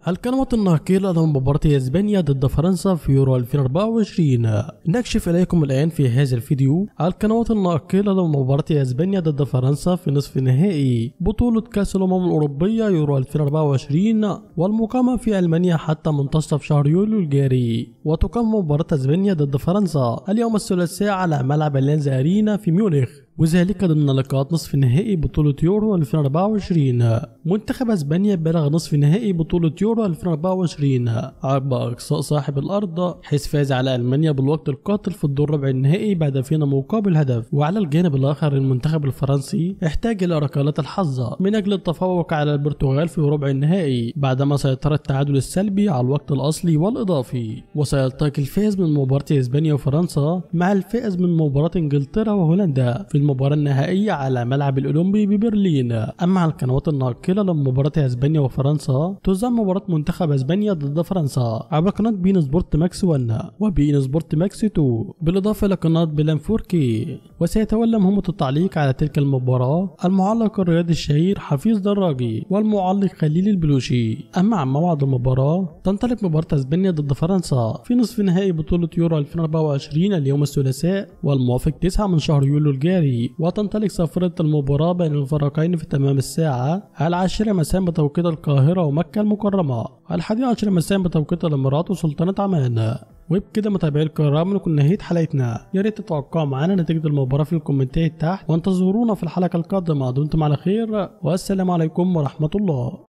القنوات الناقلة لمباراة اسبانيا ضد فرنسا في يورو 2024. نكشف اليكم الان في هذا الفيديو القنوات الناقلة لمباراة اسبانيا ضد فرنسا في نصف نهائي بطولة كأس الأمم الأوروبية يورو 2024 والمقامة في ألمانيا حتى منتصف شهر يوليو الجاري. وتقام مباراة اسبانيا ضد فرنسا اليوم الثلاثاء على ملعب اليانز أرينا في ميونخ، وذلك ضمن لقاءات نصف نهائي بطولة يورو 2024. منتخب اسبانيا بلغ نصف نهائي بطولة يورو 2024 عقب اقصاء صاحب الارض، حيث فاز على المانيا بالوقت القاتل في الدور ربع النهائي بهدفين مقابل هدف. وعلى الجانب الاخر المنتخب الفرنسي احتاج الى ركلات الحظ من اجل التفوق على البرتغال في ربع النهائي بعدما سيطر التعادل السلبي على الوقت الاصلي والاضافي. وسيلتقي الفائز من مباراة اسبانيا وفرنسا مع الفائز من مباراة انجلترا وهولندا في المباراة النهائية على ملعب الأولمبي ببرلين. أما على القنوات الناقلة لمباراة اسبانيا وفرنسا تذاع مباراة منتخب اسبانيا ضد فرنسا عبر قناة بين سبورت ماكس 1 وبين سبورت ماكس 2 بالإضافة إلى قناة بلان 4K. وسيتولى مهمة التعليق على تلك المباراة المعلق الرياضي الشهير حفيظ دراجي والمعلق خليل البلوشي. أما عن موعد المباراة تنطلق مباراة اسبانيا ضد فرنسا في نصف نهائي بطولة يورو 2024 اليوم الثلاثاء والموافق 9 من شهر يوليو الجاري، وتنطلق صافرة المباراة بين الفريقين في تمام الساعة 10 مساء بتوقيت القاهرة ومكة المكرمة، 11 مساء بتوقيت الإمارات وسلطنة عمان. وبكده متابعي الكرام نكون نهاية حلقتنا. يا ريت تتوقعوا معانا نتيجة المباراة في الكومنتات تحت، وانتظرونا في الحلقة القادمة. دمتم على خير والسلام عليكم ورحمة الله.